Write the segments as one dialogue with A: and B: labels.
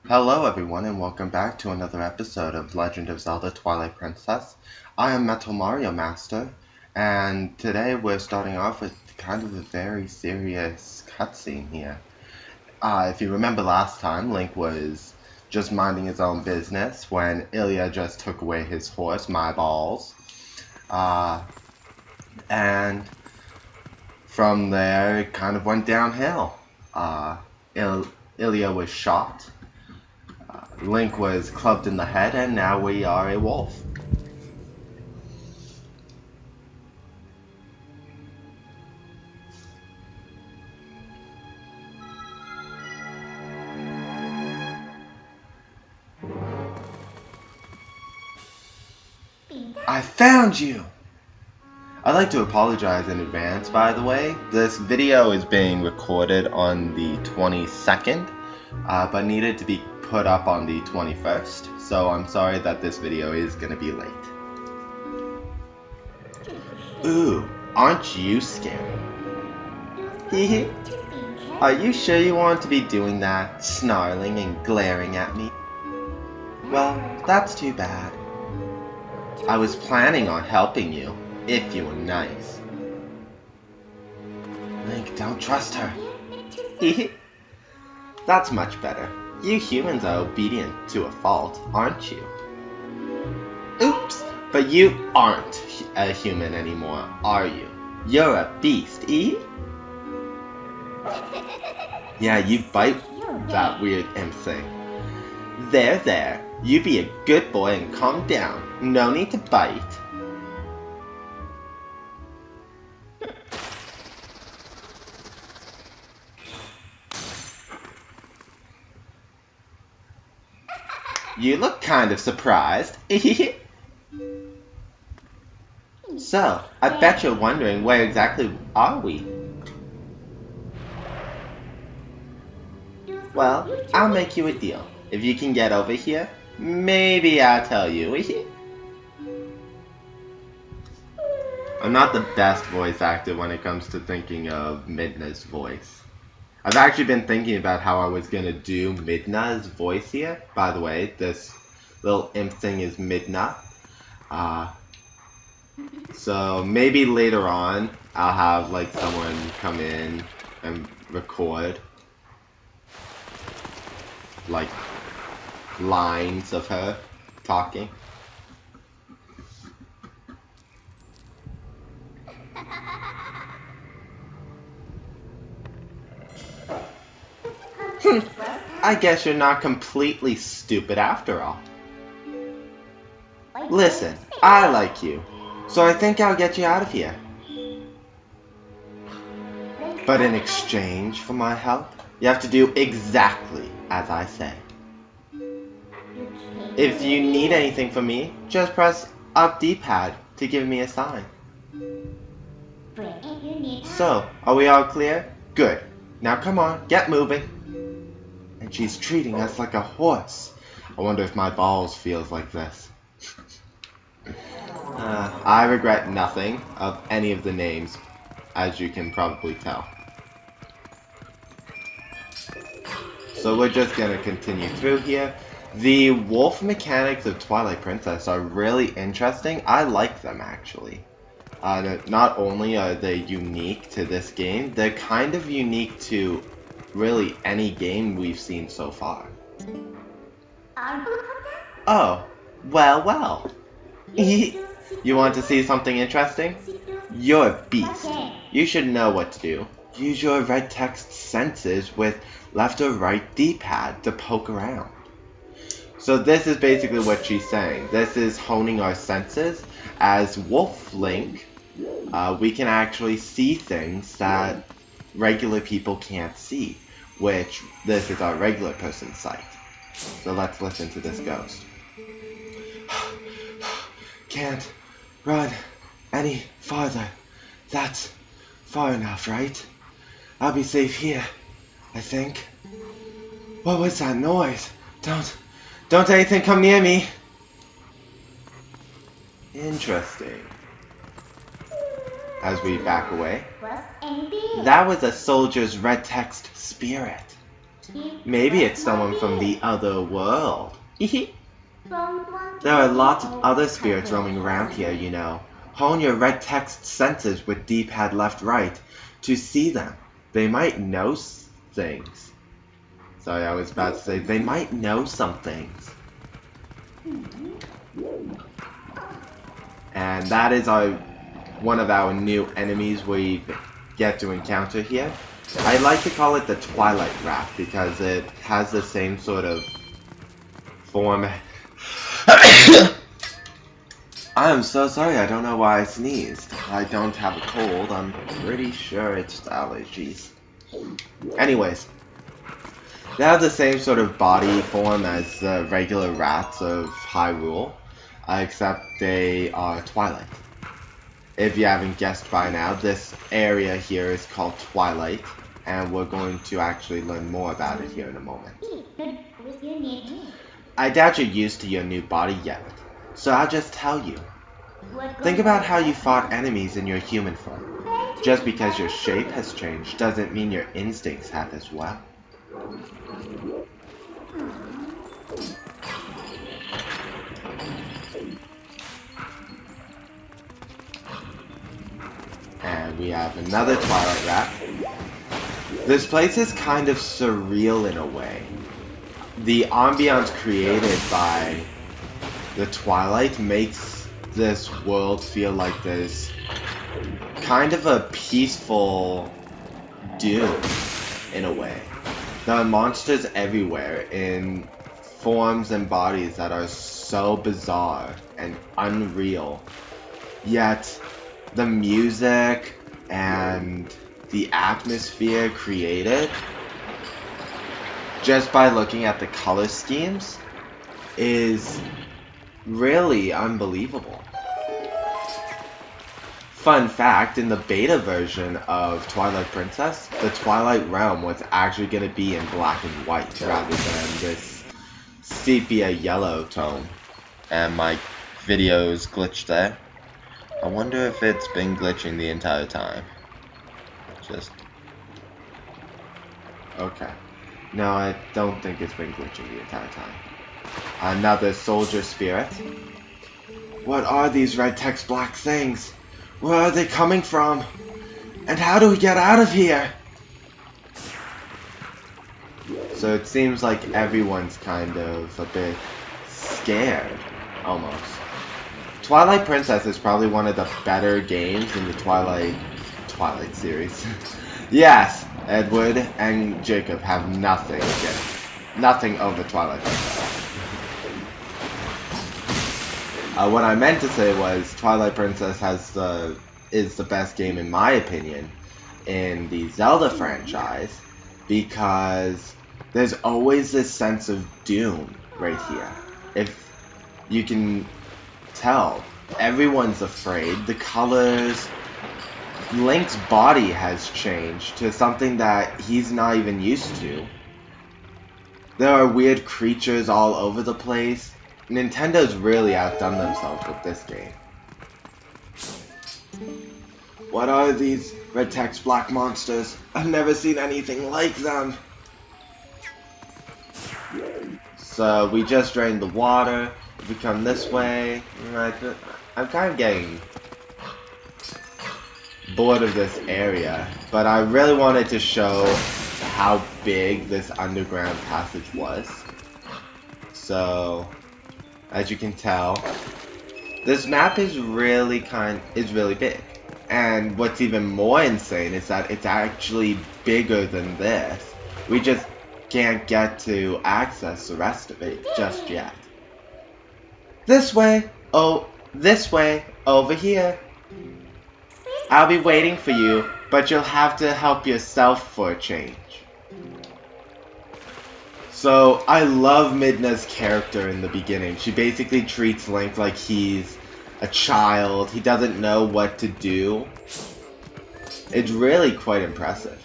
A: Hello everyone and welcome back to another episode of Legend of Zelda Twilight Princess. I am Metal Mario Master, and today we're starting off with kind of a very serious cutscene here. If you remember last time, Link was just minding his own business when Ilya just took away his horse, my balls. And from there it kind of went downhill. Ilya was shot. Link was clubbed in the head, and now we are a wolf. I found you! I'd like to apologize in advance, by the way. This video is being recorded on the 22nd, but needed to be put up on the 21st, so I'm sorry that this video is gonna be late. Ooh, aren't you scary? Hehe. Are you sure you want to be doing that, snarling and glaring at me? Well, that's too bad. I was planning on helping you, if you were nice. Link, don't trust her. Hehe. That's much better. You humans are obedient to a fault, aren't you? Oops! But you aren't a human anymore, are you? You're a beast, eh? Yeah, you bite that weird imp thing. There. You be a good boy and calm down. No need to bite. You look kind of surprised. So, I bet you're wondering where exactly are we? Well, I'll make you a deal. If you can get over here, maybe I'll tell you. I'm not the best voice actor when it comes to thinking of Midna's voice. I've actually been thinking about how I was gonna do Midna's voice here. By the way, this little imp thing is Midna. So maybe later on I'll have like someone come in and record like lines of her talking. I guess you're not completely stupid after all. Listen, I like you, so I think I'll get you out of here. But in exchange for my help, you have to do exactly as I say. If you need anything from me, just press up D-pad to give me a sign. So, are we all clear? Good. Now come on, get moving. And she's treating us like a horse. I wonder if my balls feels like this. I regret nothing of any of the names, as you can probably tell. So we're just gonna continue through here. The wolf mechanics of Twilight Princess are really interesting. I like them actually. Not only are they unique to this game, they're kind of unique to really any game we've seen so far. Oh, well. You want to see something interesting? You're a beast. You should know what to do. Use your red text senses with left or right D-pad to poke around. So this is basically what she's saying. This is honing our senses. As Wolf Link, we can actually see things that regular people can't see, which this is our regular person's sight. So let's listen to this ghost. Can't run any farther. That's far enough, right? I'll be safe here, I think. What was that noise? Don't anything come near me. Interesting. As we back away. That was a soldier's red text spirit. Maybe it's someone from the other world. There are lots of other spirits roaming around here, you know. Hone your red text senses with D-pad left-right to see them. They might know things. Sorry, I was about to say, they might know some things. And that is one of our new enemies we get to encounter here. I like to call it the Twilight Rat because it has the same sort of form. I'm so sorry, I don't know why I sneezed. I don't have a cold, I'm pretty sure it's allergies. Anyways, they have the same sort of body form as the regular rats of Hyrule, except they are Twilight. If you haven't guessed by now, this area here is called Twilight, and we're going to actually learn more about it here in a moment. I doubt you're used to your new body yet, so I'll just tell you. Think about how you fought enemies in your human form. Just because your shape has changed doesn't mean your instincts have as well. And we have another Twilight Rat. This place is kind of surreal in a way. The ambiance created by the Twilight makes this world feel like there's kind of a peaceful doom in a way. There are monsters everywhere in forms and bodies that are so bizarre and unreal, yet the music and the atmosphere created just by looking at the color schemes is really unbelievable. Fun fact, in the beta version of Twilight Princess, the Twilight Realm was actually going to be in black and white rather than this sepia yellow tone. And my video's glitched there. I wonder if it's been glitching the entire time. Okay. No, I don't think it's been glitching the entire time. Another soldier spirit. What are these red text black things? Where are they coming from? And how do we get out of here? So it seems like everyone's kind of a bit scared, almost. Twilight Princess is probably one of the better games in the Twilight series. Yes, Edward and Jacob have nothing over Twilight Princess. What I meant to say was Twilight Princess is the best game in my opinion in the Zelda franchise because there's always this sense of doom right here. If you can tell, everyone's afraid. The colors, Link's body has changed to something that he's not even used to. There are weird creatures all over the place. Nintendo's really outdone themselves with this game. What are these red text black monsters? I've never seen anything like them. So we just drained the water. If we come this way, I'm kind of getting bored of this area, but I really wanted to show how big this underground passage was. So, as you can tell, this map is really big. And what's even more insane is that it's actually bigger than this. We just can't get to access the rest of it just yet. This way, over here. I'll be waiting for you, but you'll have to help yourself for a change. So, I love Midna's character in the beginning. She basically treats Link like he's a child. He doesn't know what to do. It's really quite impressive.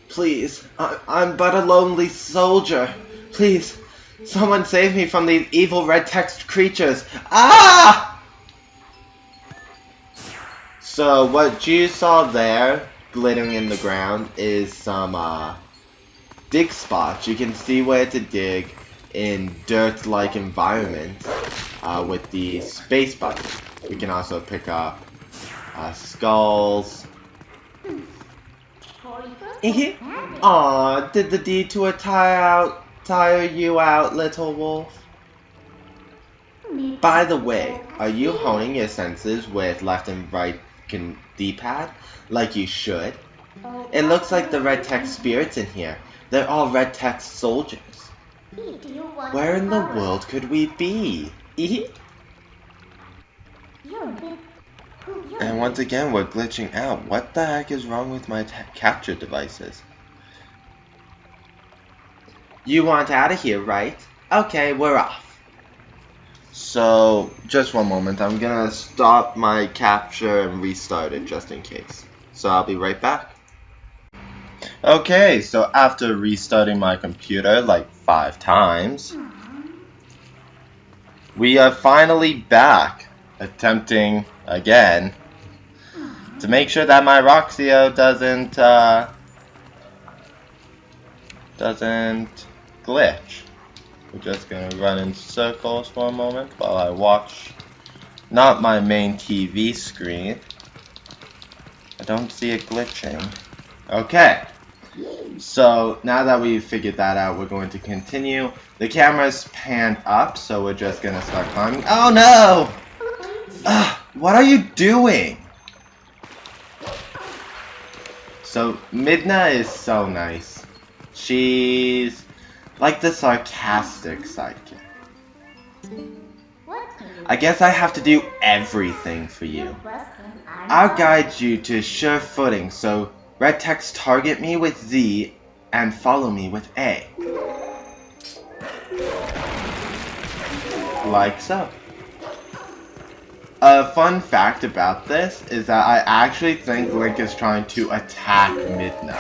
A: Please, I'm but a lonely soldier. Please, someone save me from these evil red text creatures. Ah! So what you saw there, glittering in the ground, is some dig spots. You can see where to dig in dirt-like environments with the space button. We can also pick up skulls. Aw, did the detour tire you out, little wolf? By the way, are you honing your senses with left and right D-pad like you should? It looks like the red text spirits in here. They're all red text soldiers. Where in the world could we be? And once again, we're glitching out. What the heck is wrong with my capture devices? You want out of here, right? Okay, we're off. So, just one moment. I'm gonna stop my capture and restart it just in case. So I'll be right back. Okay, so after restarting my computer like 5 times, we are finally back, attempting again to make sure that my Roxio doesn't glitch. We're just gonna run in circles for a moment while I watch not my main TV screen. I don't see it glitching. Okay. So now that we've figured that out, we're going to continue. The camera's panned up, so we're just gonna start climbing. Oh no! What are you doing? So Midna is so nice. She's like the sarcastic sidekick. I guess I have to do everything for you. I'll guide you to sure footing, so red text target me with Z and follow me with A. Like so. A fun fact about this is that I actually think Link is trying to attack Midna,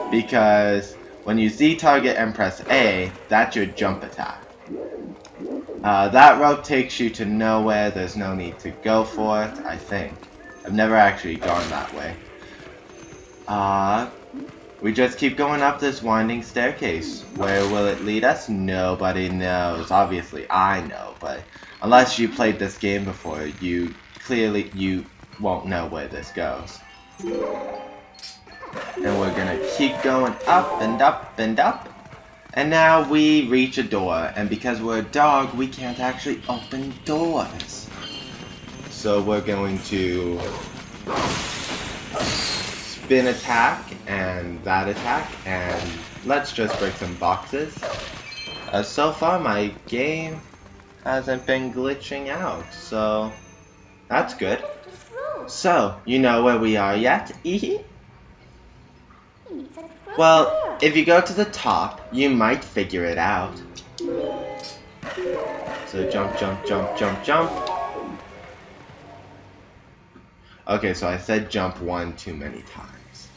A: because when you Z target and press A, that's your jump attack. That rope takes you to nowhere. There's no need to go for it, I think. I've never actually gone that way. We just keep going up this winding staircase. Where will it lead us? Nobody knows. Obviously, I know, but unless you played this game before, you won't know where this goes. And we're gonna keep going up and up and up. And now we reach a door, and because we're a dog, we can't actually open doors. So we're going to spin attack and that attack, and let's just break some boxes. So far my game hasn't been glitching out, so that's good. So, you know where we are yet? Well, if you go to the top, you might figure it out. So jump, jump, jump, jump, jump. Okay, so I said jump one too many times.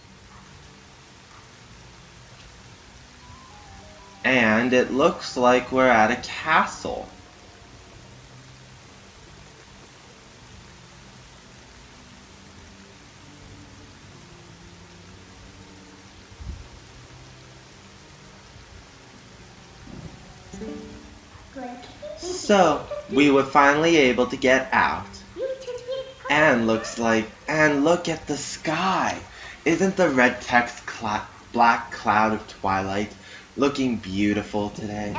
A: And it looks like we're at a castle. So, we were finally able to get out. And look at the sky. Isn't the red text black cloud of Twilight looking beautiful today?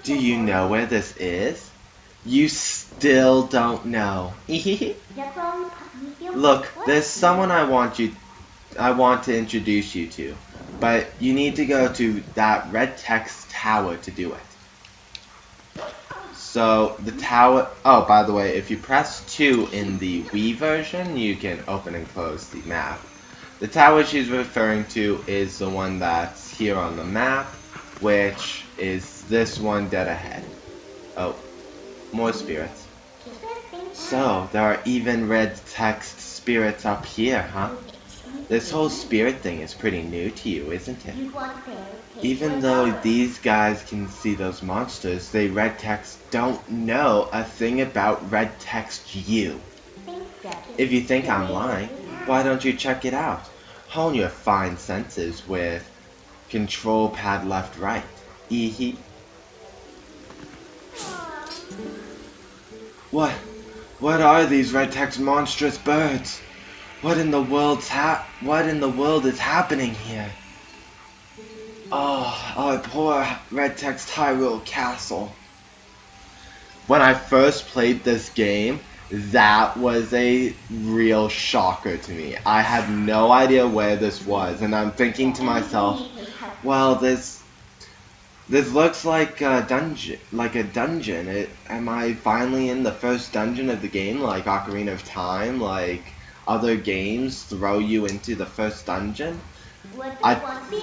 A: Do you know where this is? You still don't know. Look, there's someone I want to introduce you to, but you need to go to that red text tower to do it. So the tower, oh, by the way, if you press 2 in the Wii version, you can open and close the map. The tower she's referring to is the one that's here on the map, which is this one dead ahead. Oh, more spirits. So, there are even red text spirits up here, huh? This whole spirit thing is pretty new to you, isn't it? Even though these guys can see those monsters, they red text don't know a thing about red text you. If you think I'm lying, why don't you check it out? Hone your fine senses with Control pad left, right. Eehee. What are these red text monstrous birds? What in the world is happening here? Oh, our poor red text Hyrule Castle. When I first played this game, that was a real shocker to me. I had no idea where this was, and I'm thinking to myself, well, this looks like a dungeon. Am I finally in the first dungeon of the game, like Ocarina of Time, like other games throw you into the first dungeon? I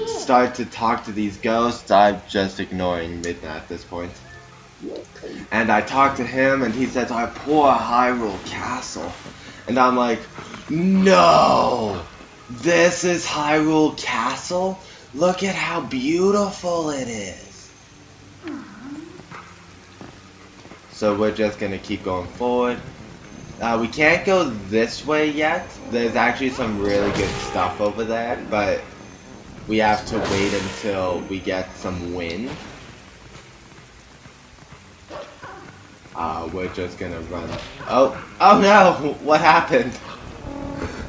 A: start to talk to these ghosts. I'm just ignoring Midna at this point. And I talk to him, and he says, our poor Hyrule Castle. And I'm like, no! This is Hyrule Castle? Look at how beautiful it is. So we're just gonna keep going forward. We can't go this way yet. There's actually some really good stuff over there, but we have to wait until we get some wind. We're just gonna run. Oh no! What happened?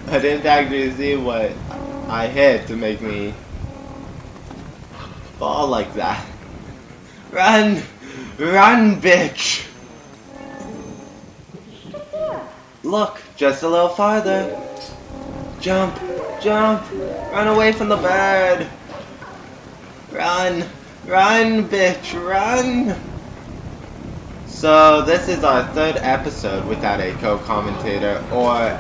A: I didn't actually see what I hit to make me fall like that. Run! Run, bitch! Look, just a little farther. Jump! Jump! Run away from the bird! Run! Run, bitch! Run! So this is our third episode without a co-commentator or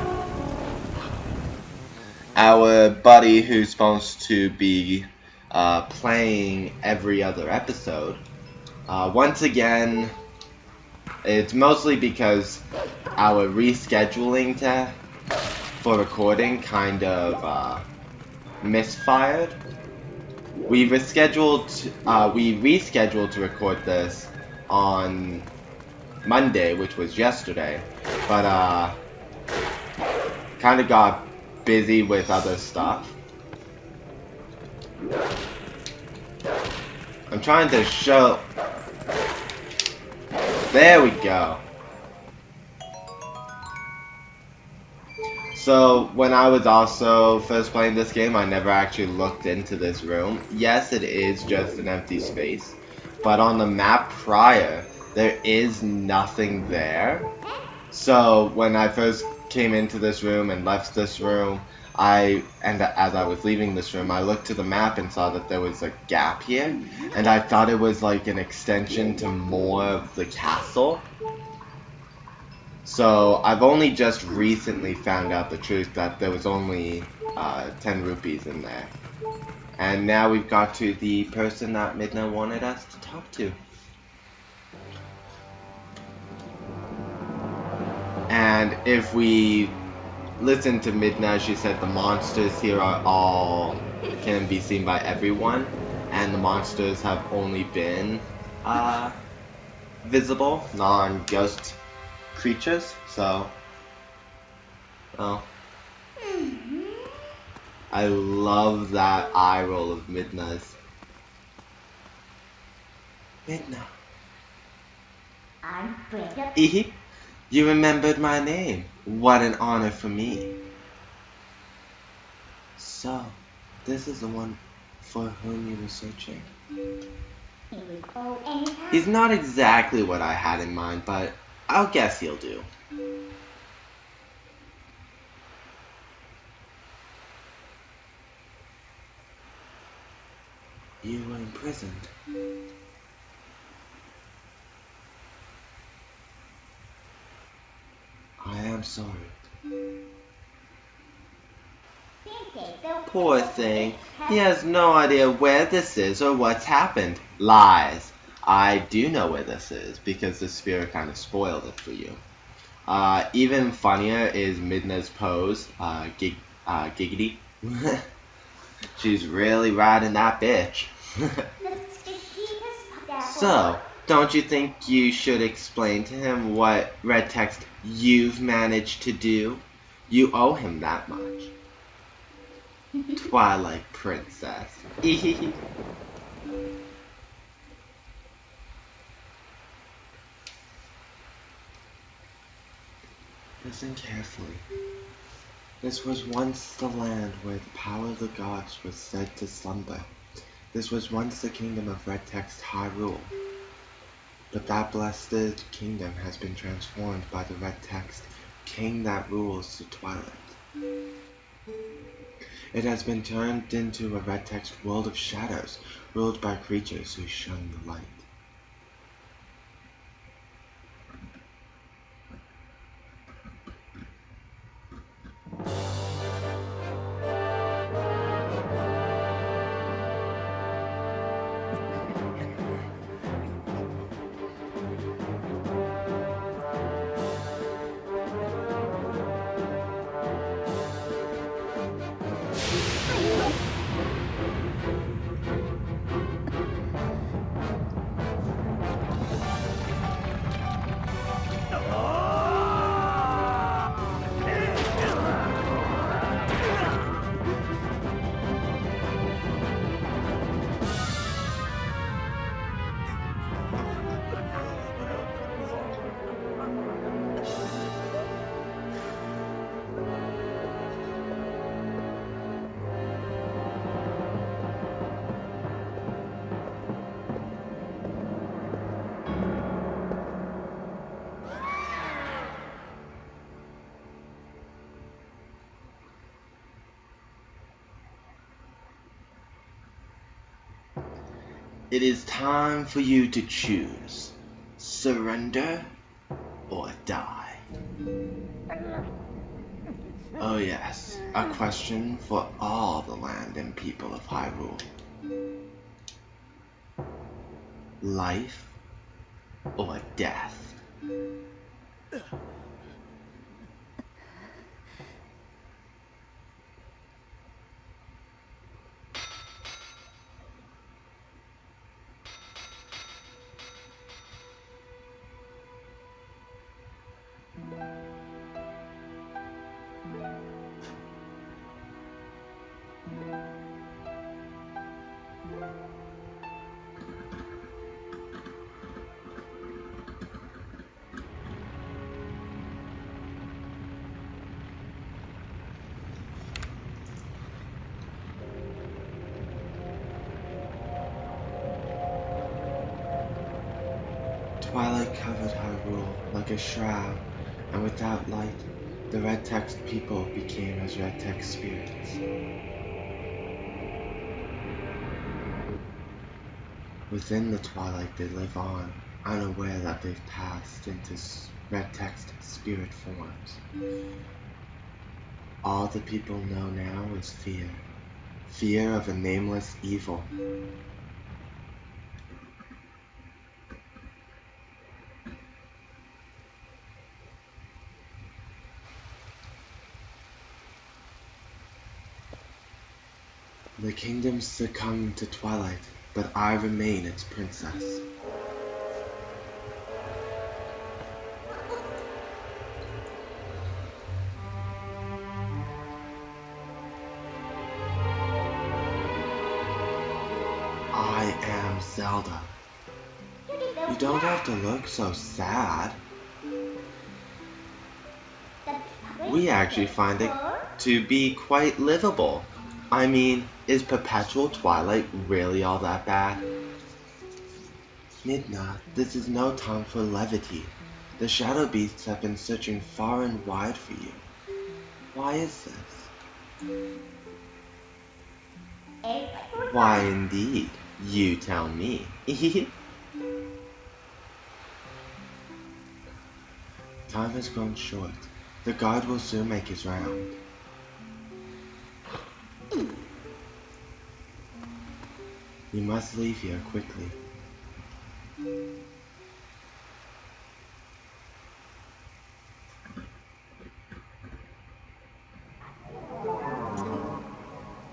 A: our buddy who's supposed to be playing every other episode. Once again, it's mostly because our rescheduling for recording kind of misfired. We rescheduled to record this on Monday, which was yesterday, but kind of got busy with other stuff. I'm trying to show. There we go. So when I was also first playing this game, I never actually looked into this room. Yes, it is just an empty space, but on the map prior, there is nothing there. So when I first came into this room and left this room, as I was leaving this room, I looked to the map and saw that there was a gap here, and I thought it was like an extension to more of the castle. So I've only just recently found out the truth that there was only 10 rupees in there. And now we've got to the person that Midna wanted us to talk to. And if we listen to Midna, she said the monsters here can be seen by everyone, and the monsters have only been visible, non-ghost creatures. So, well, I love that eye roll of Midna's. Midna.
B: I'm Brenda.
A: You remembered my name. What an honor for me. So, this is the one for whom you were searching. He's not exactly what I had in mind, but I'll guess he'll do. You were imprisoned. I am sorry. Poor thing. He has no idea where this is or what's happened. Lies. I do know where this is because the spirit kind of spoiled it for you. Even funnier is Midna's pose. Giggity. She's really riding that bitch. So, don't you think you should explain to him what red text you've managed to do? You owe him that much. Twilight Princess. Listen carefully. This was once the land where the power of the gods was said to slumber. This was once the kingdom of Red Text Hyrule. But that blessed kingdom has been transformed by the Red Text king that rules the Twilight. It has been turned into a Red Text world of shadows, ruled by creatures who shun the light. It is time for you to choose. Surrender or die. Oh yes, a question for all the land and people of Hyrule. Life or death? Twilight covered Hyrule like a shroud, and without light, the Red Text people became as Red Text spirits. Within the Twilight they live on, unaware that they've passed into Red Text spirit forms. All the people know now is fear. Fear of a nameless evil. The kingdom succumbed to Twilight, but I remain its princess. I am Zelda. You don't have to look so sad. We actually find it to be quite livable. I mean, is perpetual Twilight really all that bad? Midna, this is no time for levity. The Shadow Beasts have been searching far and wide for you. Why is this? Why indeed? You tell me. Time has grown short. The guard will soon make his round. You must leave here quickly.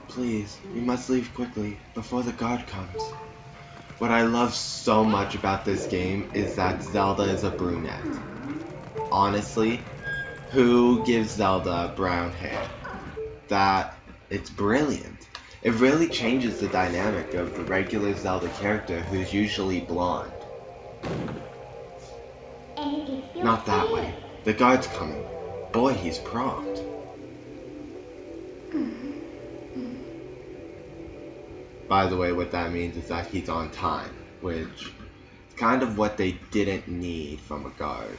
A: Please, you must leave quickly, before the guard comes. What I love so much about this game is that Zelda is a brunette. Honestly, who gives Zelda brown hair? That It's brilliant. It really changes the dynamic of the regular Zelda character who's usually blonde. Not that way. The guard's coming. Boy, he's prompt. By the way, what that means is that he's on time, which is kind of what they didn't need from a guard.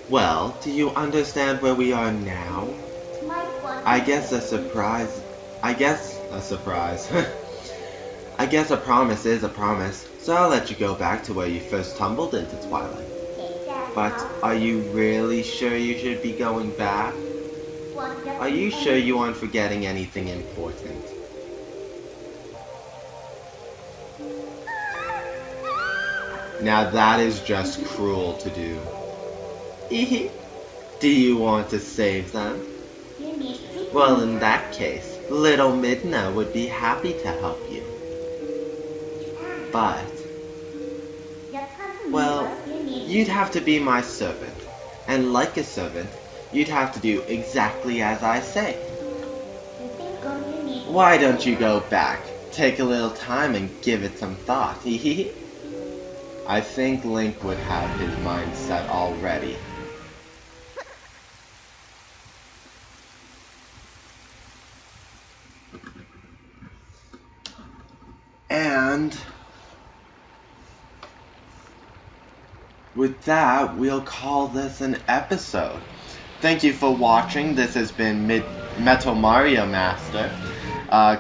A: Well, do you understand where we are now? I guess a surprise. I guess a promise is a promise, so I'll let you go back to where you first tumbled into Twilight. But are you really sure you should be going back? Are you sure you aren't forgetting anything important? Now that is just cruel to do. Do you want to save them? Well, in that case, little Midna would be happy to help you. But, well, you'd have to be my servant. And like a servant, you'd have to do exactly as I say. Why don't you go back, take a little time and give it some thought, I think Link would have his mind set already. And with that, we'll call this an episode. Thank you for watching. This has been Metal Mario Master.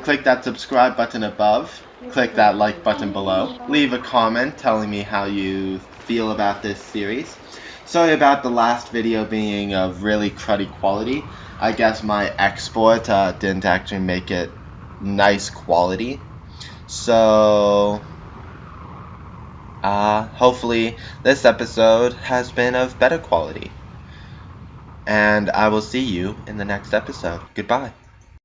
A: Click that subscribe button above. Click that like button below. Leave a comment telling me how you feel about this series. Sorry about the last video being of really cruddy quality. I guess my export didn't actually make it nice quality. So, hopefully this episode has been of better quality. And I will see you in the next episode. Goodbye.